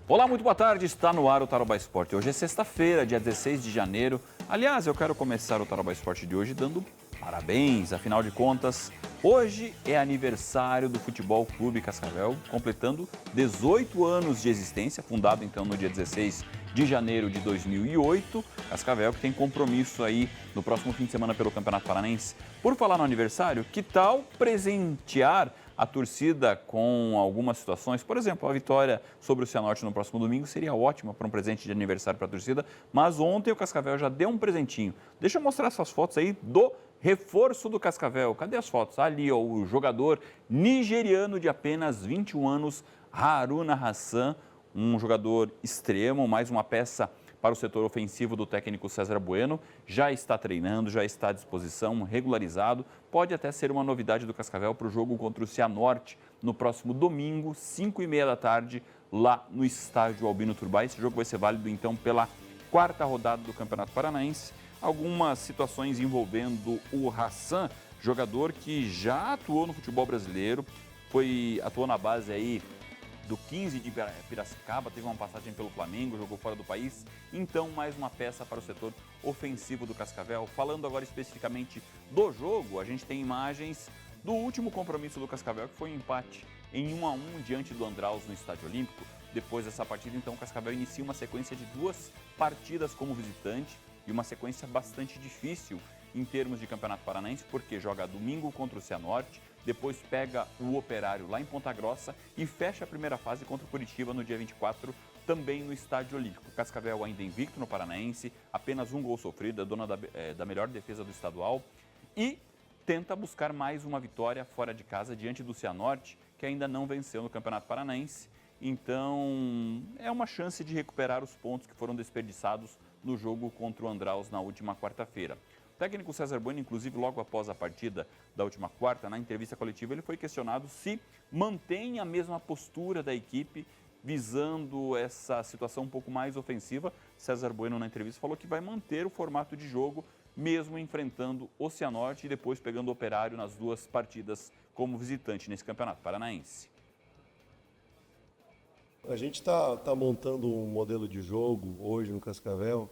Olá, muito boa tarde. Está no ar o Tarobá Esporte. Hoje é sexta-feira, dia 16 de janeiro. Aliás, eu quero começar o Tarobá Esporte de hoje dando parabéns. Afinal de contas, hoje é aniversário do Futebol Clube Cascavel, completando 18 anos de existência, fundado então no dia 16 de janeiro de 2008. Cascavel que tem compromisso aí no próximo fim de semana pelo Campeonato Paranaense. Por falar no aniversário, que tal presentear a torcida com algumas situações? Por exemplo, a vitória sobre o Cianorte no próximo domingo seria ótima para um presente de aniversário para a torcida, mas ontem o Cascavel já deu um presentinho. Deixa eu mostrar essas fotos aí do reforço do Cascavel. Cadê as fotos? Ali, ó, o jogador nigeriano de apenas 21 anos, Haruna Hassan, um jogador extremo, mais uma peça para o setor ofensivo do técnico César Bueno, já está treinando, já está à disposição, regularizado. Pode até ser uma novidade do Cascavel para o jogo contra o Cianorte no próximo domingo, 5h30 da tarde, lá no estádio Albino Turbay. Esse jogo vai ser válido então pela quarta rodada do Campeonato Paranaense. Algumas situações envolvendo o Hassan, jogador que já atuou no futebol brasileiro, atuou na base aí do 15 de Piracicaba, teve uma passagem pelo Flamengo, jogou fora do país. Então, mais uma peça para o setor ofensivo do Cascavel. Falando agora especificamente do jogo, a gente tem imagens do último compromisso do Cascavel, que foi um empate em 1-1 diante do Andraus no Estádio Olímpico. Depois dessa partida, então, o Cascavel inicia uma sequência de 2 partidas como visitante e uma sequência bastante difícil em termos de Campeonato Paranaense, porque joga domingo contra o Cianorte, depois pega o Operário lá em Ponta Grossa e fecha a primeira fase contra o Curitiba no dia 24, também no Estádio Olímpico. Cascavel ainda invicto no Paranaense, apenas um gol sofrido, é dona da melhor defesa do estadual e tenta buscar mais uma vitória fora de casa diante do Cianorte, que ainda não venceu no Campeonato Paranaense. Então, é uma chance de recuperar os pontos que foram desperdiçados no jogo contra o Andraus na última quarta-feira. O técnico César Bueno, inclusive, logo após a partida da última quarta, na entrevista coletiva, ele foi questionado se mantém a mesma postura da equipe, visando essa situação um pouco mais ofensiva. César Bueno, na entrevista, falou que vai manter o formato de jogo, mesmo enfrentando o Cianorte e depois pegando o Operário nas 2 partidas como visitante nesse Campeonato Paranaense. A gente está montando um modelo de jogo hoje no Cascavel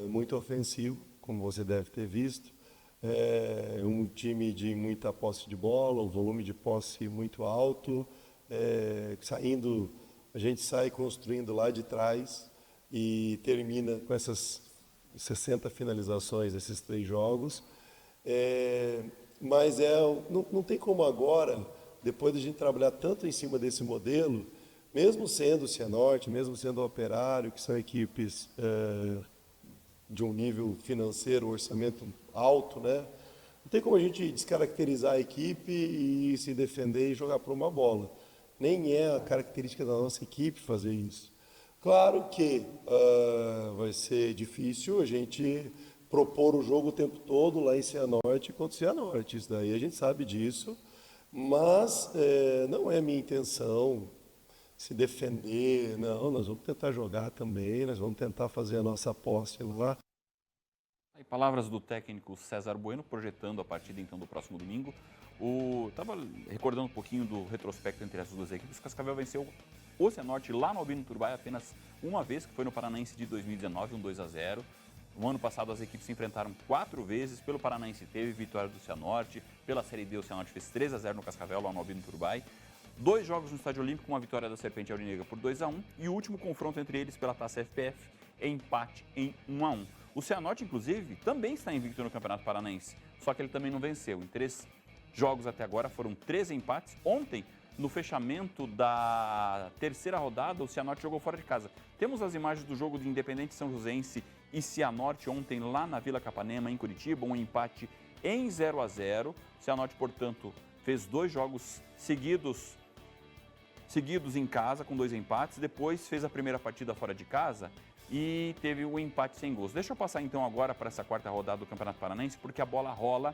muito ofensivo, como você deve ter visto. É um time de muita posse de bola, um volume de posse muito alto. A gente sai construindo lá de trás e termina com essas 60 finalizações nesses 3 jogos. Mas não tem como agora, depois de a gente trabalhar tanto em cima desse modelo, mesmo sendo o Cianorte, mesmo sendo o Operário, que são equipes de um nível financeiro, orçamento alto, né? Não tem como a gente descaracterizar a equipe e se defender e jogar por uma bola. Nem é a característica da nossa equipe fazer isso. Claro que vai ser difícil a gente propor o jogo o tempo todo lá em Cianorte contra o Cianorte. Isso daí a gente sabe disso, mas não é minha intenção se defender, não, nós vamos tentar jogar também, nós vamos tentar fazer a nossa posse lá. E palavras do técnico César Bueno, projetando a partida então do próximo domingo. Estava recordando um pouquinho do retrospecto entre as 2 equipes. O Cascavel venceu o Cianorte lá no Albino Turbay apenas uma vez, que foi no Paranaense de 2019, um 2-0. No ano passado as equipes se enfrentaram 4 vezes. Pelo Paranaense teve vitória do Cianorte, pela Série D o Cianorte fez 3-0 no Cascavel lá no Albino Turbay. 2 jogos no Estádio Olímpico, uma vitória da Serpente Aurinegra por 2-1 e o último confronto entre eles pela Taça FPF é empate em 1-1. O Cianorte, inclusive, também está invicto no Campeonato Paranaense, só que ele também não venceu. Em 3 jogos até agora foram 3 empates. Ontem, no fechamento da 3ª rodada, o Cianorte jogou fora de casa. Temos as imagens do jogo de Independente São Joséense e Cianorte ontem lá na Vila Capanema, em Curitiba, um empate em 0-0. O Cianorte, portanto, fez 2 jogos seguidos em casa, com 2 empates. Depois fez a primeira partida fora de casa e teve o empate sem gols. Deixa eu passar então agora para essa 4ª rodada do Campeonato Paranaense, porque a bola rola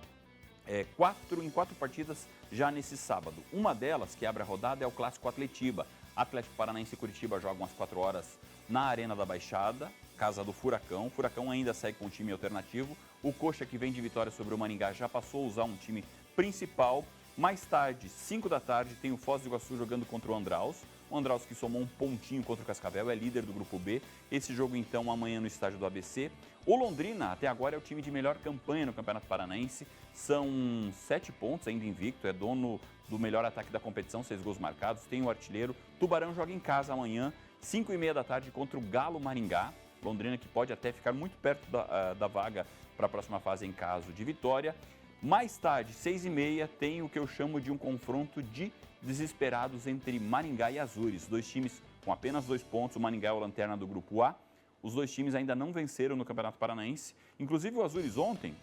em 4 partidas já nesse sábado. Uma delas, que abre a rodada, é o Clássico Atletiba. Atlético Paranaense e Curitiba jogam às 4 horas na Arena da Baixada, casa do Furacão. O Furacão ainda segue com um time alternativo. O Coxa, que vem de vitória sobre o Maringá, já passou a usar um time principal. Mais tarde, 5 da tarde, tem o Foz do Iguaçu jogando contra o Andraus. O O Andraus, que somou um pontinho contra o Cascavel, é líder do Grupo B. Esse jogo, então, amanhã no estádio do ABC. O Londrina, até agora, é o time de melhor campanha no Campeonato Paranaense. São 7 pontos, ainda invicto. É dono do melhor ataque da competição, 6 gols marcados. Tem o artilheiro. Tubarão joga em casa amanhã, 5h30 da tarde, contra o Galo Maringá. Londrina que pode até ficar muito perto da vaga para a próxima fase em caso de vitória. Mais tarde, 6h30, tem o que eu chamo de um confronto de desesperados entre Maringá e Azures. 2 times com apenas 2 pontos, o Maringá é o lanterna do Grupo A. Os 2 times ainda não venceram no Campeonato Paranaense. Inclusive o Azures ontem,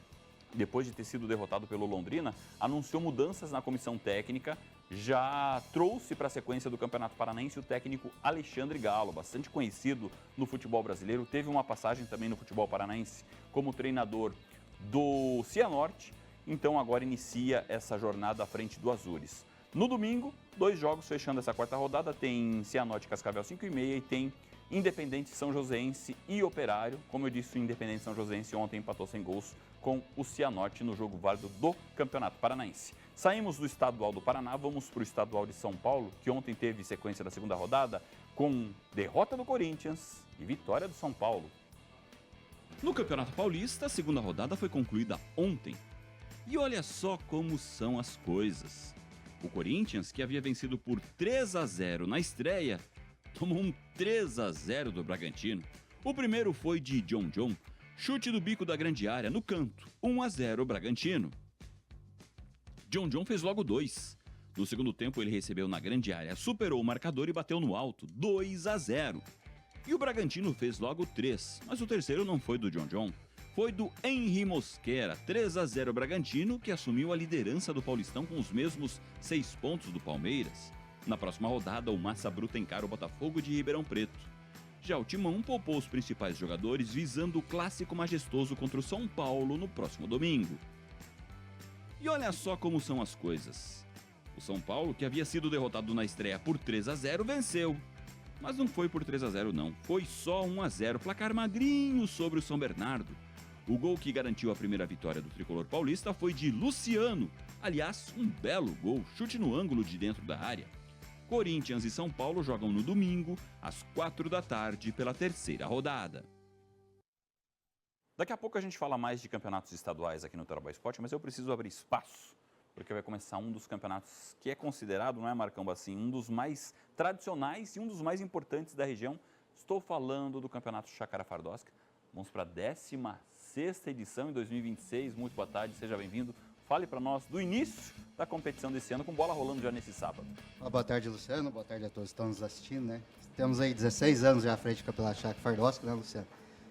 depois de ter sido derrotado pelo Londrina, anunciou mudanças na comissão técnica. Já trouxe para a sequência do Campeonato Paranaense o técnico Alexandre Galo, bastante conhecido no futebol brasileiro. Teve uma passagem também no futebol paranaense como treinador do Cianorte. Então agora inicia essa jornada à frente do Azures. No domingo, 2 jogos fechando essa 4ª rodada. Tem Cianorte e Cascavel 5h30 e tem Independente São Joséense e Operário. Como eu disse, o Independente São Joséense ontem empatou sem gols com o Cianorte no jogo válido do Campeonato Paranaense. Saímos do Estadual do Paraná, vamos para o Estadual de São Paulo, que ontem teve sequência da 2ª rodada com derrota do Corinthians e vitória do São Paulo. No Campeonato Paulista, a 2ª rodada foi concluída ontem. E olha só como são as coisas. O Corinthians, que havia vencido por 3-0 na estreia, tomou um 3-0 do Bragantino. O primeiro foi de John, chute do bico da grande área no canto, 1-0 Bragantino. John fez logo 2. No segundo tempo ele recebeu na grande área, superou o marcador e bateu no alto, 2-0. E o Bragantino fez logo 3, mas o terceiro não foi do John. Foi do Henry Mosquera, 3-0 Bragantino, que assumiu a liderança do Paulistão com os mesmos 6 pontos do Palmeiras. Na próxima rodada, o Massa Bruta encara o Botafogo de Ribeirão Preto. Já o Timão poupou os principais jogadores visando o clássico majestoso contra o São Paulo no próximo domingo. E olha só como são as coisas. O São Paulo, que havia sido derrotado na estreia por 3-0, venceu. Mas não foi por 3-0 não, foi só 1-0, placar magrinho sobre o São Bernardo. O gol que garantiu a primeira vitória do tricolor paulista foi de Luciano. Aliás, um belo gol, chute no ângulo de dentro da área. Corinthians e São Paulo jogam no domingo, às 4 da tarde, pela 3ª rodada. Daqui a pouco a gente fala mais de campeonatos estaduais aqui no Tarobá Esporte, mas eu preciso abrir espaço, porque vai começar um dos campeonatos que é considerado, não é, Marcão Bacim, um dos mais tradicionais e um dos mais importantes da região. Estou falando do Campeonato Chácara Fardosca. Vamos para a 16ª edição em 2026. Muito boa tarde, seja bem-vindo. Fale para nós do início da competição desse ano, com bola rolando já nesse sábado. Boa tarde, Luciano. Boa tarde a todos que estão nos assistindo, né? Temos aí 16 anos já à frente do Campeonato Chácara Fardosca, né, Luciano?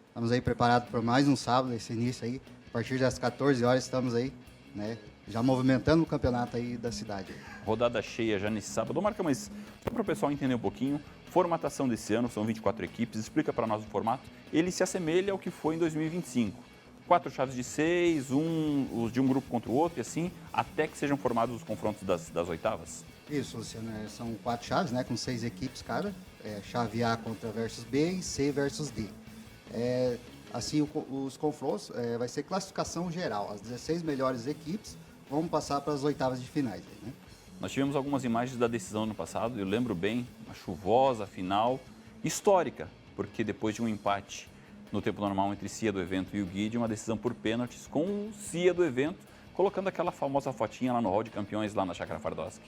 Estamos aí preparados para mais um sábado, esse início aí. A partir das 14 horas estamos aí, né? Já movimentando o campeonato aí da cidade. Rodada cheia já nesse sábado. Ô, Marcão, mas só para o pessoal entender um pouquinho, formatação desse ano, são 24 equipes. Explica para nós o formato. Ele se assemelha ao que foi em 2025. 4 chaves de 6, os de um grupo contra o outro e assim, até que sejam formados os confrontos das oitavas? Isso, Luciano. São 4 chaves, né? Com 6 equipes cada. Chave A contra versus B e C versus D. Assim, os confrontos vai ser classificação geral. As 16 melhores equipes vão passar para as oitavas de finais. Né? Nós tivemos algumas imagens da decisão no passado, eu lembro bem, uma chuvosa final histórica, porque depois de um empate no tempo normal entre CIA do evento e o Guide, uma decisão por pênaltis com o CIA do evento, colocando aquela famosa fotinha lá no hall de campeões lá na Chácara Fardosca.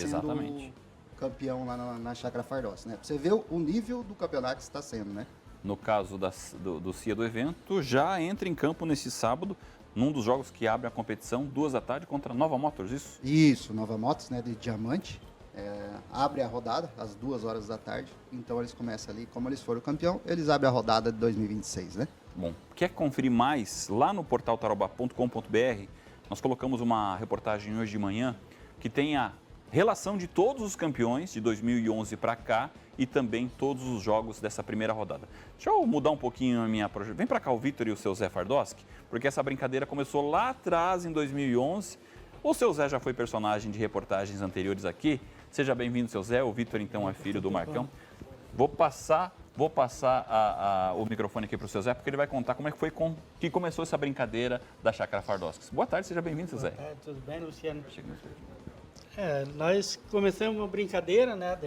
Exatamente. Campeão lá na Chácara Fardosca, né? Pra você ver o nível do campeonato que está sendo, né? No caso do CIA do evento, já entra em campo nesse sábado, num dos jogos que abre a competição, 2 da tarde, contra Nova Motors, isso? Isso, Nova Motors, né? De Diamante. Abre a rodada às 2 horas da tarde. Então eles começam ali, como eles foram campeão, eles abrem a rodada de 2026, né? Bom, quer conferir mais? Lá no portal tarobá.com.br, nós colocamos uma reportagem hoje de manhã que tem a relação de todos os campeões de 2011 para cá e também todos os jogos dessa primeira rodada. Deixa eu mudar um pouquinho a minha projeção. Vem para cá o Vitor e o seu Zé Fardoschi, porque essa brincadeira começou lá atrás, em 2011. O seu Zé já foi personagem de reportagens anteriores aqui. Seja bem-vindo, seu Zé. O Vitor, então, é filho do Marcão. Vou passar o microfone aqui para o seu Zé, porque ele vai contar como é que foi que começou essa brincadeira da Chácara Fardowski. Boa tarde, seja bem-vindo, seu Zé. Boa tarde, tudo bem, Luciano? Nós começamos uma brincadeira, né,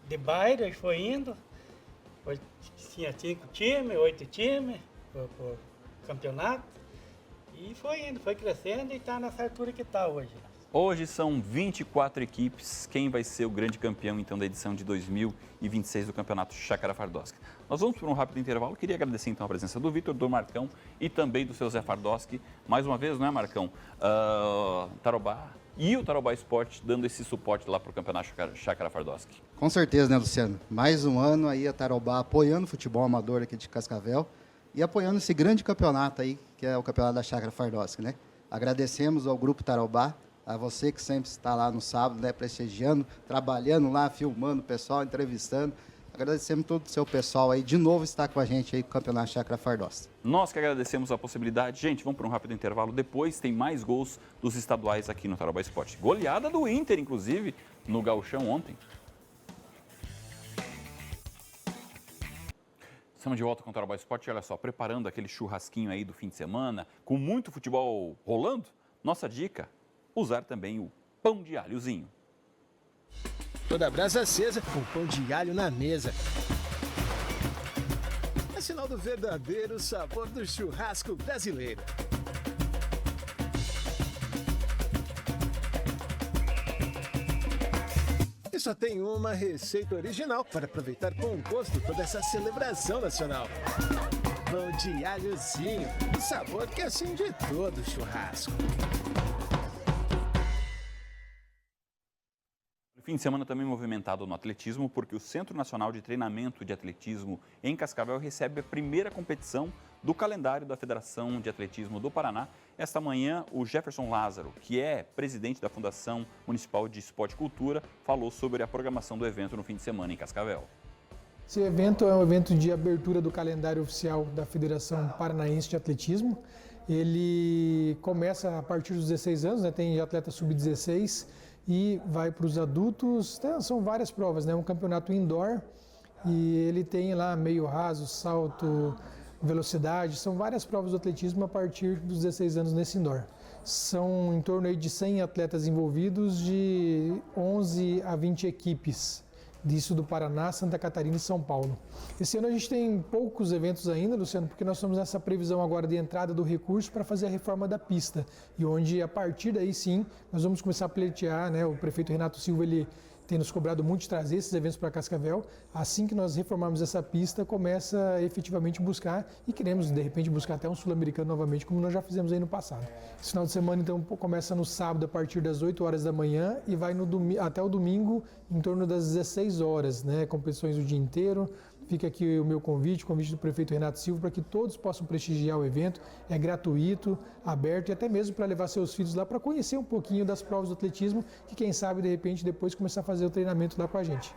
de bairro, a gente foi indo. Tinha 5 times, 8 times por campeonato. E foi indo, foi crescendo e está nessa altura que está hoje. Hoje são 24 equipes. Quem vai ser o grande campeão, então, da edição de 2026 do Campeonato Chácara Fardowski? Nós vamos para um rápido intervalo. Queria agradecer, então, a presença do Vitor, do Marcão e também do seu Zé Fardowski. Mais uma vez, não é, Marcão? Tarobá e o Tarobá Esporte dando esse suporte lá para o Campeonato Chácara Fardowski. Com certeza, né, Luciano? Mais um ano aí a Tarobá apoiando o futebol amador aqui de Cascavel e apoiando esse grande campeonato aí, que é o Campeonato da Chácara Fardowski, né? Agradecemos ao Grupo Tarobá, a você que sempre está lá no sábado, né, prestigiando, trabalhando lá, filmando o pessoal, entrevistando. Agradecemos todo o seu pessoal aí, de novo está com a gente aí no Campeonato Chácara Fardowski. Nós que agradecemos a possibilidade. Gente, vamos para um rápido intervalo. Depois tem mais gols dos estaduais aqui no Tarobá Esporte. Goleada do Inter, inclusive, no Gauchão ontem. Estamos de volta com o Tarobá Esporte. Olha só, preparando aquele churrasquinho aí do fim de semana, com muito futebol rolando. Nossa dica, usar também o pão de alhozinho. Toda brasa acesa com pão de alho na mesa. É sinal do verdadeiro sabor do churrasco brasileiro. E só tem uma receita original para aproveitar com gosto toda essa celebração nacional. Pão de alhozinho, o sabor que acende todo churrasco. Fim de semana também movimentado no atletismo, porque o Centro Nacional de Treinamento de Atletismo em Cascavel recebe a primeira competição do calendário da Federação de Atletismo do Paraná. Esta manhã, o Jefferson Lázaro, que é presidente da Fundação Municipal de Esporte e Cultura, falou sobre a programação do evento no fim de semana em Cascavel. Esse evento é um evento de abertura do calendário oficial da Federação Paranaense de Atletismo. Ele começa a partir dos 16 anos, né? Tem atleta sub-16, e vai para os adultos. São várias provas, né? Um campeonato indoor e ele tem lá meio raso, salto, velocidade. São várias provas do atletismo a partir dos 16 anos nesse indoor. São em torno aí de 100 atletas envolvidos, de 11 a 20 equipes. Disso do Paraná, Santa Catarina e São Paulo. Esse ano a gente tem poucos eventos ainda, Luciano, porque nós estamos nessa previsão agora de entrada do recurso para fazer a reforma da pista. E onde, a partir daí sim, nós vamos começar a pleitear, né? O prefeito Renato Silva, ele tem nos cobrado muito de trazer esses eventos para Cascavel. Assim que nós reformarmos essa pista, começa a efetivamente buscar e queremos, de repente, buscar até um sul-americano novamente, como nós já fizemos aí no passado. Esse final de semana, então, começa no sábado a partir das 8 horas da manhã e vai até o domingo em torno das 16 horas, né? Competições o dia inteiro. Fica aqui o meu convite, o convite do prefeito Renato Silva, para que todos possam prestigiar o evento. É gratuito, aberto e até mesmo para levar seus filhos lá para conhecer um pouquinho das provas do atletismo, que quem sabe, de repente, depois começar a fazer o treinamento lá com a gente.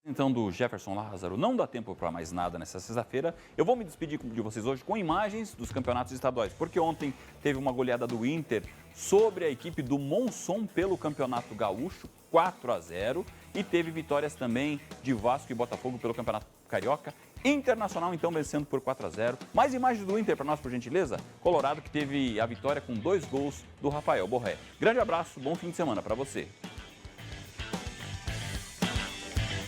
Então, do Jefferson Lázaro, não dá tempo para mais nada nessa sexta-feira. Eu vou me despedir de vocês hoje com imagens dos campeonatos estaduais, porque ontem teve uma goleada do Inter sobre a equipe do Monson pelo Campeonato Gaúcho, 4-0, e teve vitórias também de Vasco e Botafogo pelo Campeonato Carioca. Internacional, então, vencendo por 4-0. Mais imagens do Inter para nós, por gentileza. Colorado, que teve a vitória com 2 gols do Rafael Borré. Grande abraço, bom fim de semana para você.